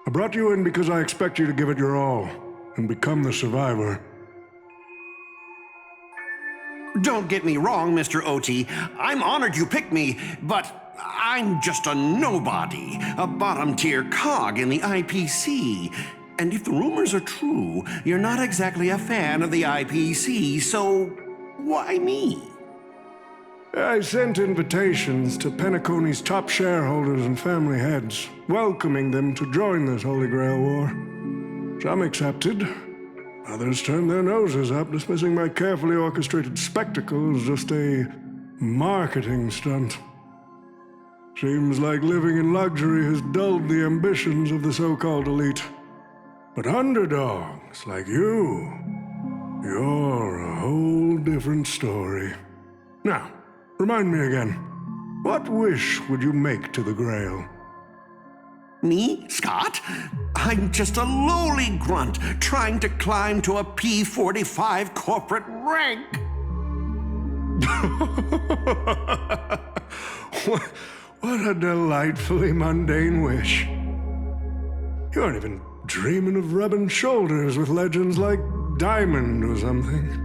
I brought you in because I expect you to give it your all and become the survivor. Don't get me wrong, Mr. OT. I'm honored you picked me, but I'm just a nobody, a bottom-tier cog in the IPC. And if the rumors are true, you're not exactly a fan of the IPC, so why me? I sent invitations to Penacony's top shareholders and family heads, welcoming them to join this Holy Grail War. Some accepted. Others turned their noses up, dismissing my carefully orchestrated spectacle as just a marketing stunt. Seems like living in luxury has dulled the ambitions of the so-called elite. But underdogs like you're a whole different story. Now, remind me again, what wish would you make to the Grail? Me, Scott? I'm just a lowly grunt trying to climb to a P45 corporate rank. What a delightfully mundane wish. You aren't even dreaming of rubbing shoulders with legends like Diamond or something.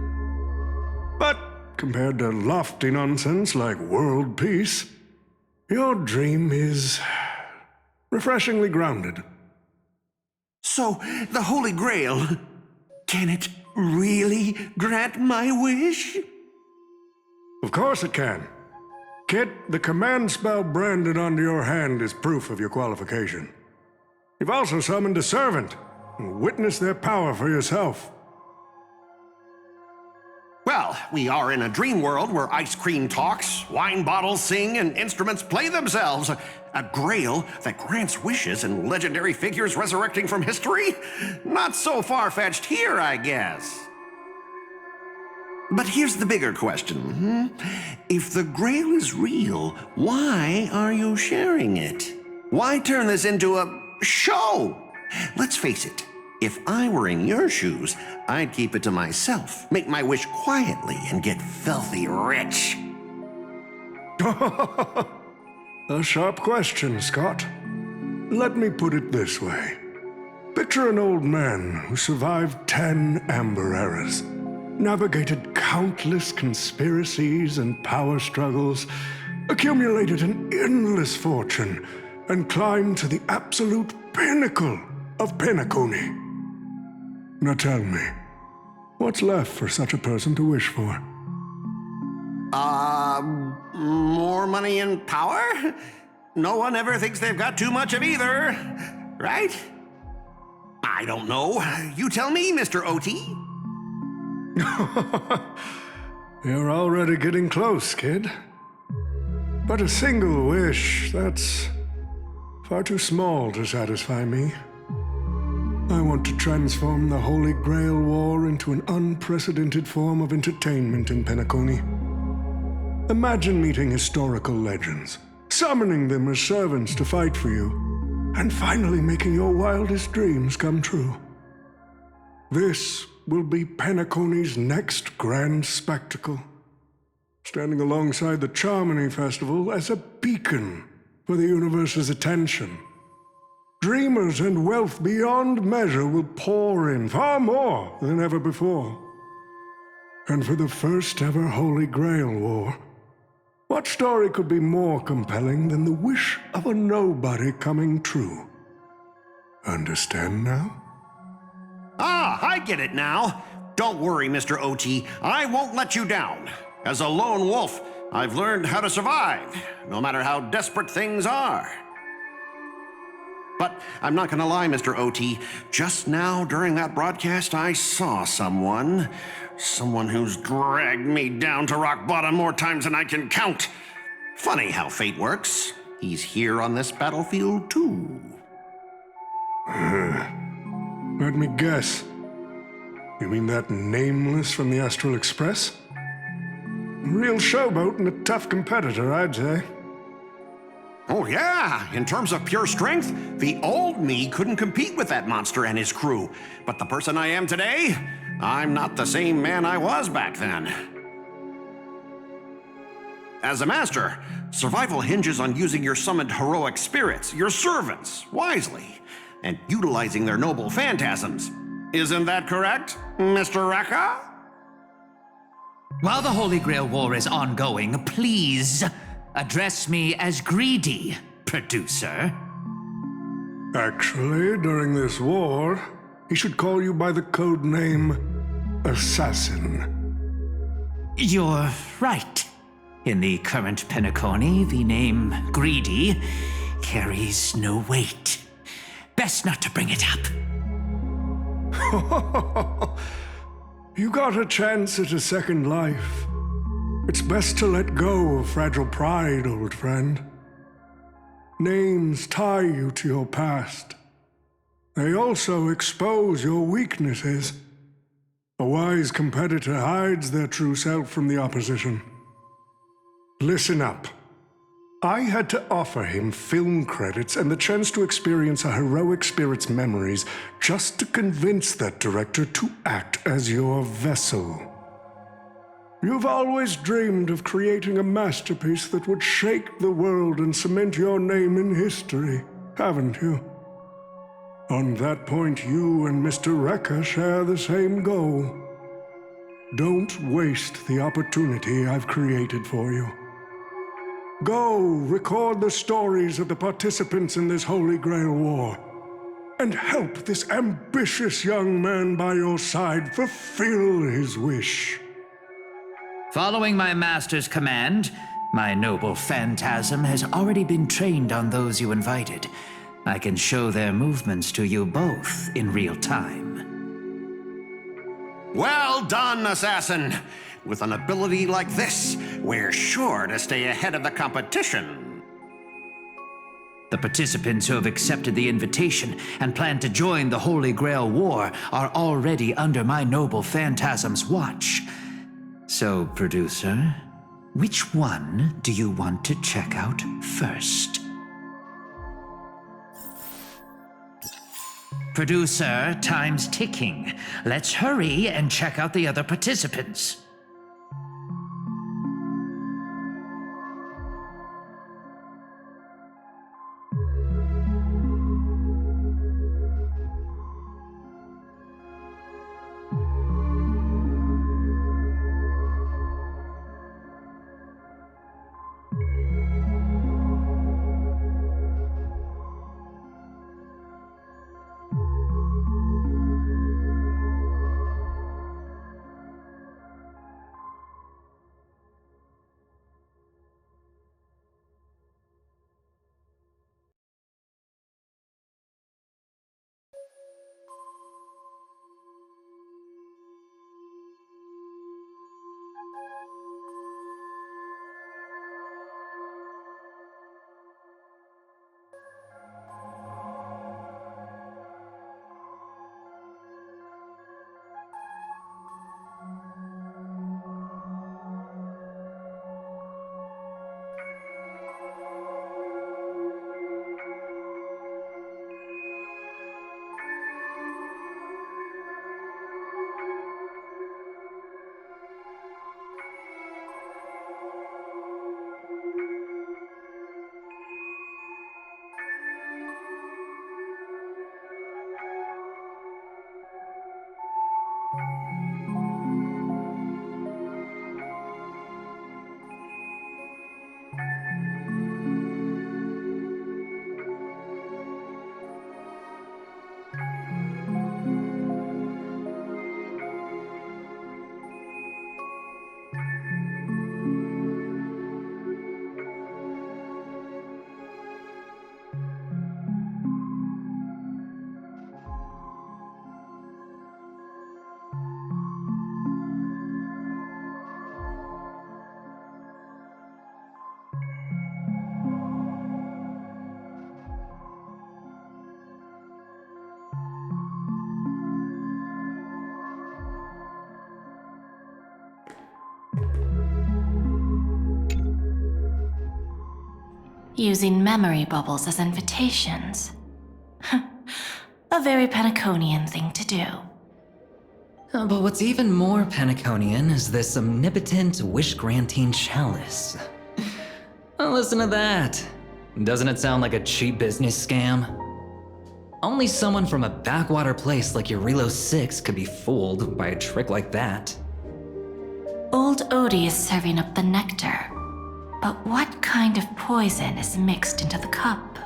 But compared to lofty nonsense like world peace, your dream is refreshingly grounded. So, the Holy Grail, can it really grant my wish? Of course it can. Kit, the command spell branded onto your hand is proof of your qualification. You've also summoned a servant and witnessed their power for yourself. Well, we are in a dream world where ice cream talks, wine bottles sing, and instruments play themselves. A grail that grants wishes and legendary figures resurrecting from history? Not so far-fetched here, I guess. But here's the bigger question. If the grail is real, why are you sharing it? Why turn this into a show? Let's face it. If I were in your shoes, I'd keep it to myself, make my wish quietly, and get filthy rich. A sharp question, Scott. Let me put it this way. Picture an old man who survived 10 Amber Eras, navigated countless conspiracies and power struggles, accumulated an endless fortune, and climbed to the absolute pinnacle of Penacony. Now tell me, what's left for such a person to wish for? More money and power? No one ever thinks they've got too much of either, right? I don't know. You tell me, Mr. OT. You're already getting close, kid. But a single wish, that's far too small to satisfy me. I want to transform the Holy Grail War into an unprecedented form of entertainment in Penacony. Imagine meeting historical legends, summoning them as servants to fight for you, and finally making your wildest dreams come true. This will be Penacony's next grand spectacle, standing alongside the Charmony Festival as a beacon for the universe's attention. Dreamers and wealth beyond measure will pour in, far more than ever before. And for the first ever Holy Grail War, what story could be more compelling than the wish of a nobody coming true? Understand now? Ah, I get it now. Don't worry, Mr. OT. I won't let you down. As a lone wolf, I've learned how to survive, no matter how desperate things are. But I'm not gonna lie, Mr. OT. Just now, during that broadcast, I saw someone who's dragged me down to rock bottom more times than I can count. Funny how fate works. He's here on this battlefield, too. Let me guess. You mean that nameless from the Astral Express? A real showboat and a tough competitor, I'd say. Oh yeah, in terms of pure strength, the old me couldn't compete with that monster and his crew. But the person I am today, I'm not the same man I was back then. As a master, survival hinges on using your summoned heroic spirits, your servants, wisely. and utilizing their noble phantasms. Isn't that correct, Mr. Rekka? While the Holy Grail War is ongoing, please address me as greedy, producer. Actually, during this war, he should call you by the code name Assassin. You're right. In the current Penacony, the name Greedy carries no weight. Best not to bring it up. You got a chance at a second life. It's best to let go of fragile pride, old friend. Names tie you to your past. They also expose your weaknesses. A wise competitor hides their true self from the opposition. Listen up. I had to offer him film credits and the chance to experience a heroic spirit's memories just to convince that director to act as your vessel. You've always dreamed of creating a masterpiece that would shake the world and cement your name in history, haven't you? On that point, you and Mr. Rekka share the same goal. Don't waste the opportunity I've created for you. Go record the stories of the participants in this Holy Grail War, and help this ambitious young man by your side fulfill his wish. Following my master's command, my noble phantasm has already been trained on those you invited. I can show their movements to you both in real time. Well done, Assassin! With an ability like this, we're sure to stay ahead of the competition. The participants who have accepted the invitation and plan to join the Holy Grail War are already under my noble phantasm's watch. So, producer, which one do you want to check out first? Producer, time's ticking. Let's hurry and check out the other participants. Using memory bubbles as invitations. A very Penaconian thing to do. But what's even more Penaconian is this omnipotent wish-granting chalice. Listen to that. Doesn't it sound like a cheap business scam? Only someone from a backwater place like Eurilo 6 could be fooled by a trick like that. Old Odie is serving up the nectar. But what kind of poison is mixed into the cup?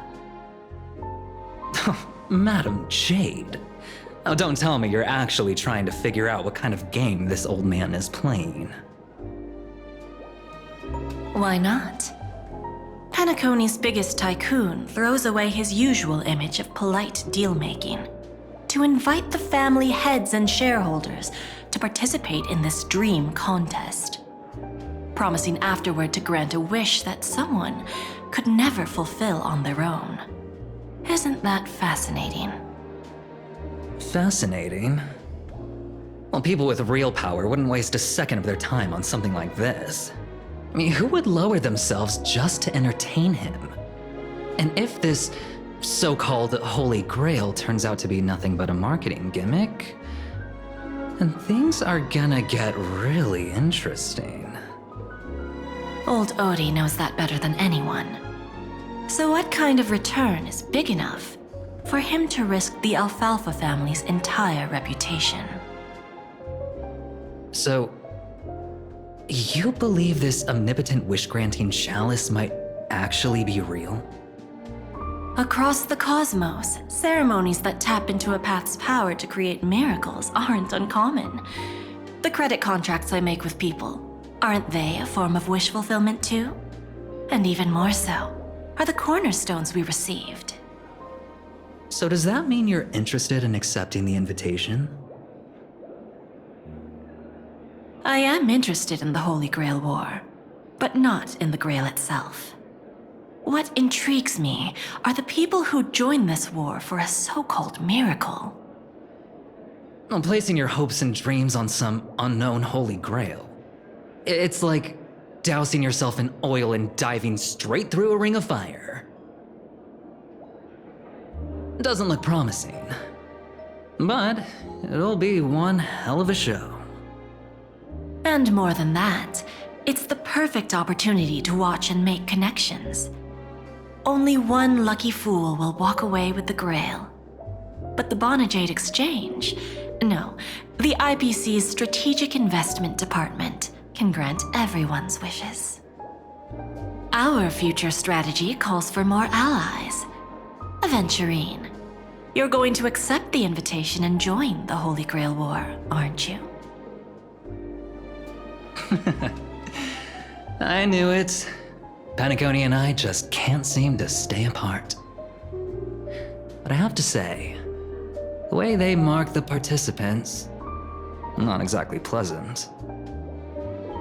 Madam Jade. Oh, don't tell me you're actually trying to figure out what kind of game this old man is playing. Why not? Penacony's biggest tycoon throws away his usual image of polite deal-making to invite the family heads and shareholders to participate in this dream contest, promising afterward to grant a wish that someone could never fulfill on their own. Isn't that fascinating? Fascinating? Well, people with real power wouldn't waste a second of their time on something like this. I mean, who would lower themselves just to entertain him? And if this so-called Holy Grail turns out to be nothing but a marketing gimmick, then things are gonna get really interesting. Old Odie knows that better than anyone. So what kind of return is big enough for him to risk the Alfalfa family's entire reputation? So, you believe this omnipotent wish-granting chalice might actually be real? Across the cosmos, ceremonies that tap into a path's power to create miracles aren't uncommon. The credit contracts I make with people, aren't they a form of wish fulfillment too? And even more so, are the cornerstones we received. So does that mean you're interested in accepting the invitation? I am interested in the Holy Grail War, but not in the Grail itself. What intrigues me are the people who join this war for a so-called miracle. Well, placing your hopes and dreams on some unknown Holy Grail. It's like dousing yourself in oil and diving straight through a ring of fire. Doesn't look promising, but it'll be one hell of a show. And more than that, it's the perfect opportunity to watch and make connections. Only one lucky fool will walk away with the Grail. But the Bonajade Exchange, no, the IPC's Strategic Investment Department can grant everyone's wishes. Our future strategy calls for more allies. Aventurine, you're going to accept the invitation and join the Holy Grail War, aren't you? I knew it. Penacony and I just can't seem to stay apart. But I have to say, the way they mark the participants, not exactly pleasant.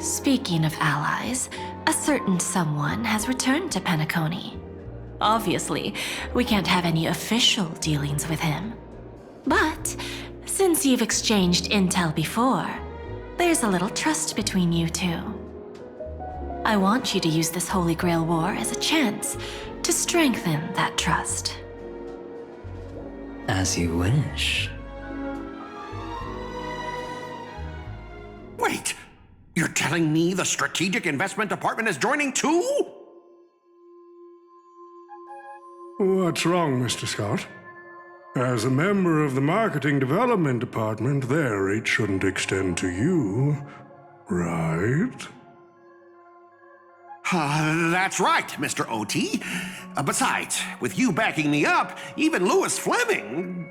Speaking of allies, a certain someone has returned to Penacony. Obviously, we can't have any official dealings with him. But since you've exchanged intel before, there's a little trust between you two. I want you to use this Holy Grail War as a chance to strengthen that trust. As you wish. Wait, you're telling me the Strategic Investment Department is joining too? What's wrong, Mr. Scott? As a member of the Marketing Development Department, their reach shouldn't extend to you, right? That's right, Mr. OT. Besides, with you backing me up, even Louis Fleming...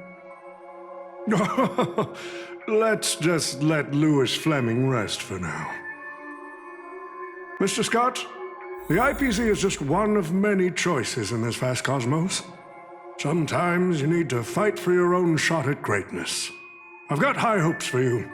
Let's just let Louis Fleming rest for now. Mr. Scott, the IPC is just one of many choices in this vast cosmos. Sometimes you need to fight for your own shot at greatness. I've got high hopes for you.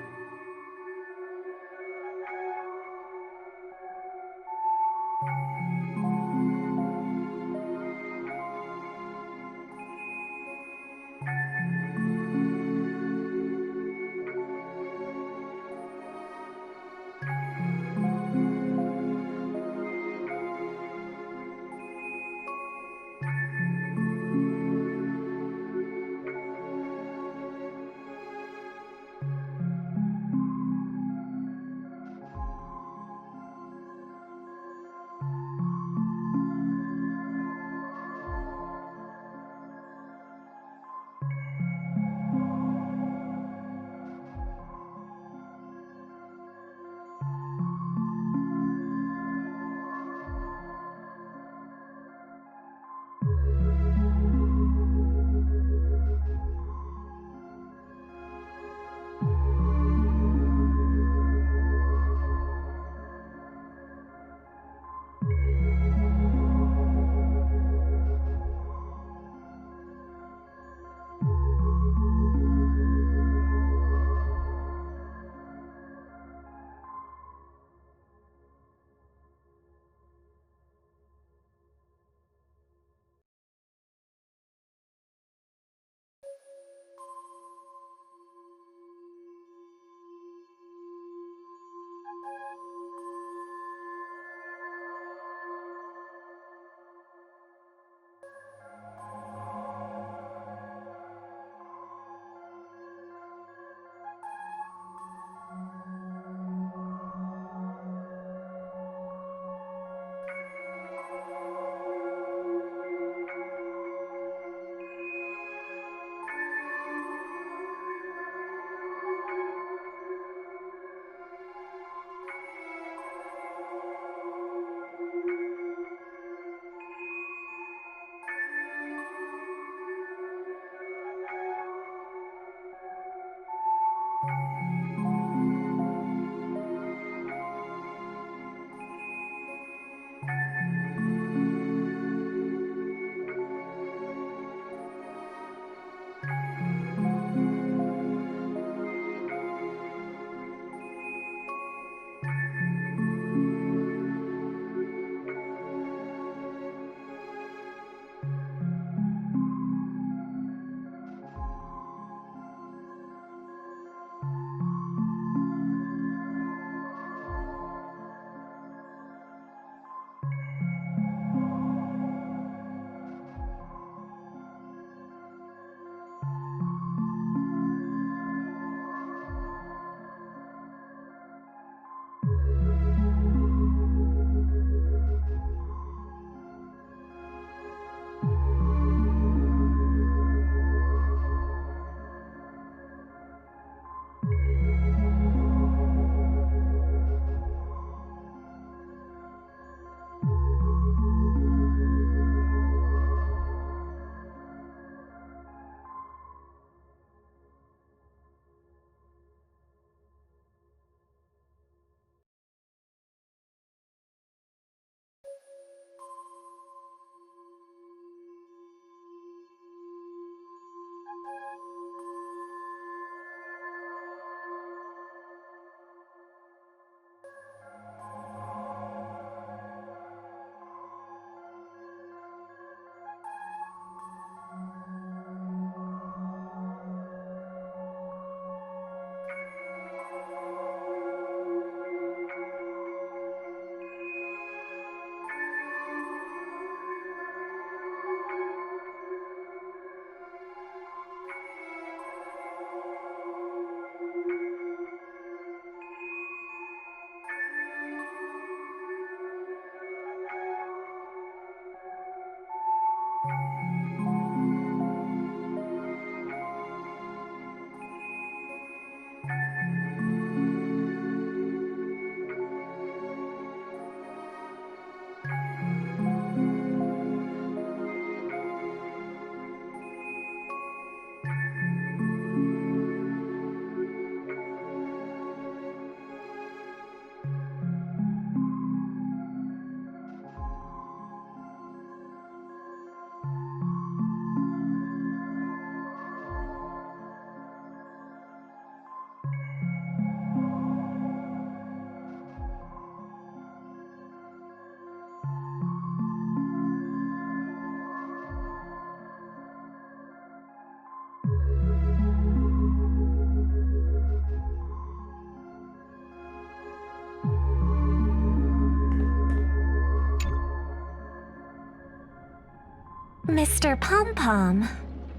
Mr. Pom Pom.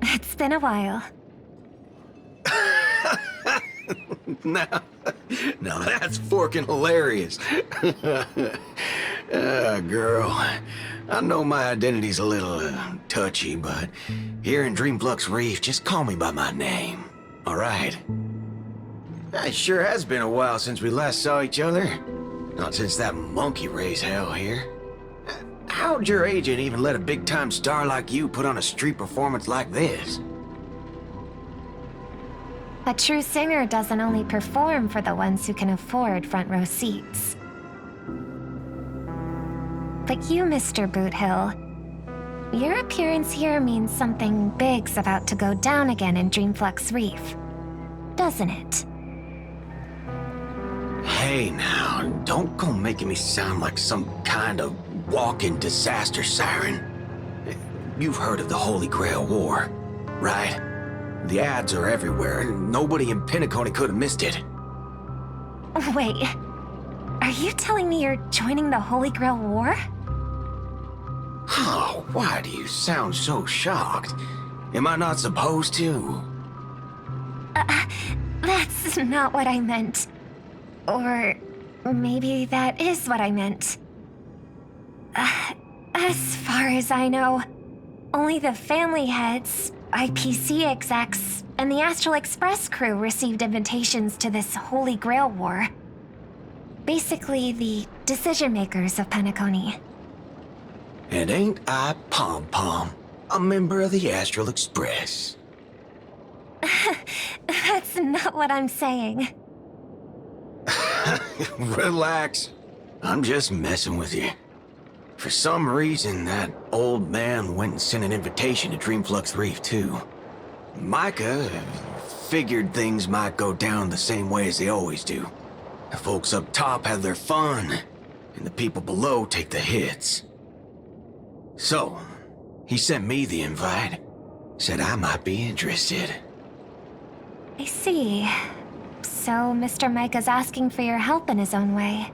It's been a while. Now that's forking hilarious. Girl, I know my identity's a little touchy, but here in Dreamflux Reef, just call me by my name, all right? It sure has been a while since we last saw each other. Not since that monkey raised hell here. How'd your agent even let a big-time star like you put on a street performance like this? A true singer doesn't only perform for the ones who can afford front row seats. But you, Mr. Boothill, your appearance here means something big's about to go down again in Dreamflux Reef, doesn't it? Hey now, don't go making me sound like some kind of walking disaster siren. You've heard of the Holy Grail War, right? The ads are everywhere, and nobody in Penacony could have missed it. Wait, are you telling me you're joining the Holy Grail War? Oh, why do you sound so shocked? Am I not supposed to? That's not what I meant. Or maybe that is what I meant. As far as I know, only the family heads, IPC execs, and the Astral Express crew received invitations to this Holy Grail War. Basically, the decision makers of Penacony. And ain't I Pom Pom, a member of the Astral Express? That's not what I'm saying. Relax. I'm just messing with you. For some reason, that old man went and sent an invitation to Dreamflux Reef, too. Micah figured things might go down the same way as they always do. The folks up top have their fun, and the people below take the hits. So, he sent me the invite. Said I might be interested. I see. So Mr. Micah's asking for your help in his own way.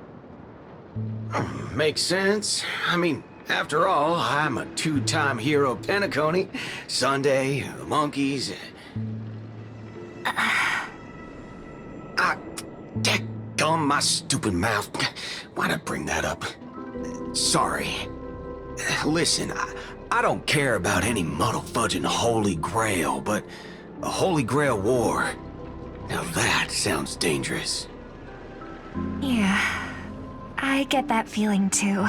Makes sense. I mean, after all, I'm a two-time hero of Penacony. Sunday, the monkeys. Daggum my stupid mouth. Why'd I bring that up? Sorry. Listen, I don't care about any muddle-fudging Holy Grail, but a Holy Grail War. Now that sounds dangerous. Yeah, I get that feeling too.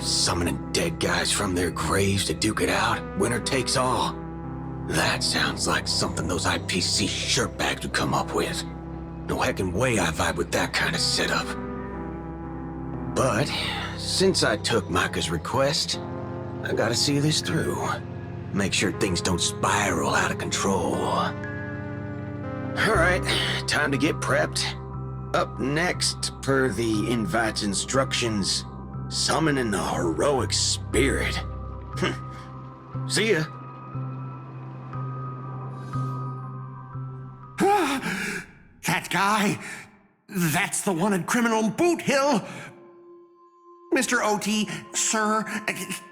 Summoning dead guys from their graves to duke it out, winner takes all. That sounds like something those IPC shirtbags would come up with. No heckin' way I vibe with that kind of setup. But, since I took Micah's request, I gotta see this through. Make sure things don't spiral out of control. Alright, time to get prepped. Up next, per the invite's instructions, summoning the heroic spirit. See ya. That guy, that's the wanted criminal Boothill. Mr. OT, sir,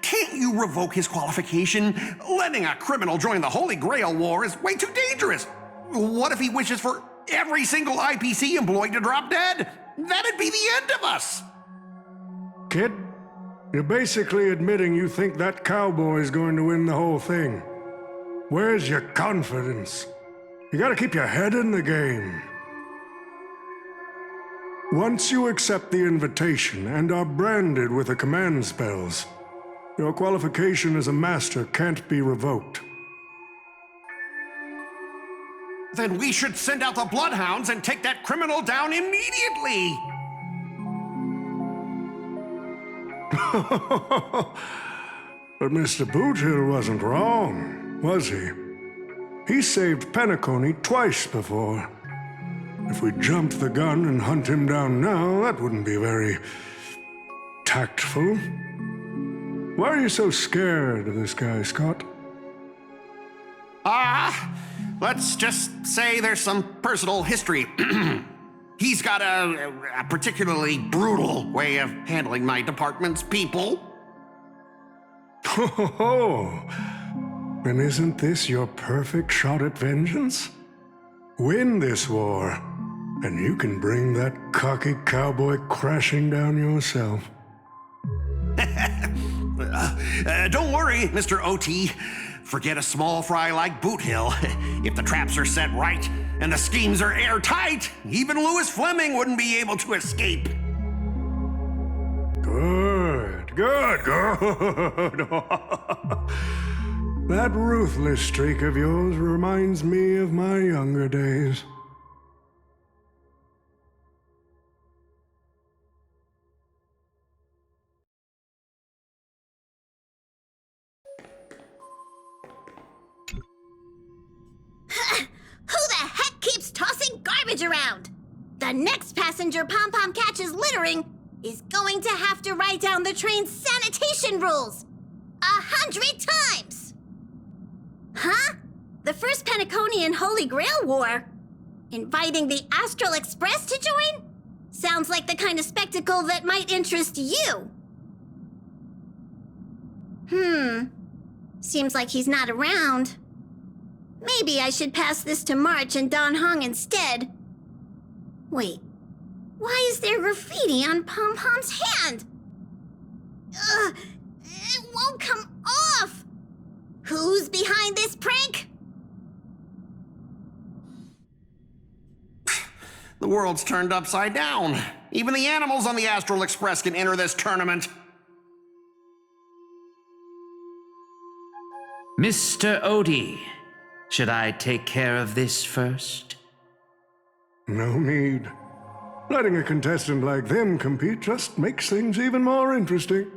can't you revoke his qualification? Letting a criminal join the Holy Grail War is way too dangerous. What if he wishes for every single IPC employee to drop dead? That'd be the end of us. Kid, you're basically admitting you think that cowboy's going to win the whole thing. Where's your confidence? You gotta keep your head in the game. Once you accept the invitation and are branded with the command spells, your qualification as a master can't be revoked. Then we should send out the bloodhounds and take that criminal down immediately. But Mr. Boothill wasn't wrong, was he? He saved Penacony twice before. If we jumped the gun and hunt him down now, that wouldn't be very tactful. Why are you so scared of this guy, Scott? Let's just say there's some personal history. He's got a particularly brutal way of handling my department's people. Oh, and isn't this your perfect shot at vengeance? Win this war, and you can bring that cocky cowboy crashing down yourself. Don't worry, Mr. OT. Forget a small fry like Boot Hill. If the traps are set right and the schemes are airtight, even Louis Fleming wouldn't be able to escape. Good, good, good. That ruthless streak of yours reminds me of my younger days. Who the heck keeps tossing garbage around? The next passenger Pom Pom catches littering is going to have to write down the train's sanitation rules 100 times! Huh? The First Penaconian Holy Grail War? Inviting the Astral Express to join? Sounds like the kind of spectacle that might interest you. Seems like he's not around. Maybe I should pass this to March and Don Hong instead. Wait, why is there graffiti on Pom Pom's hand? Ugh, it won't come off! Who's behind this prank? The world's turned upside down. Even the animals on the Astral Express can enter this tournament. Mr. Odie, should I take care of this first? No need. Letting a contestant like them compete just makes things even more interesting.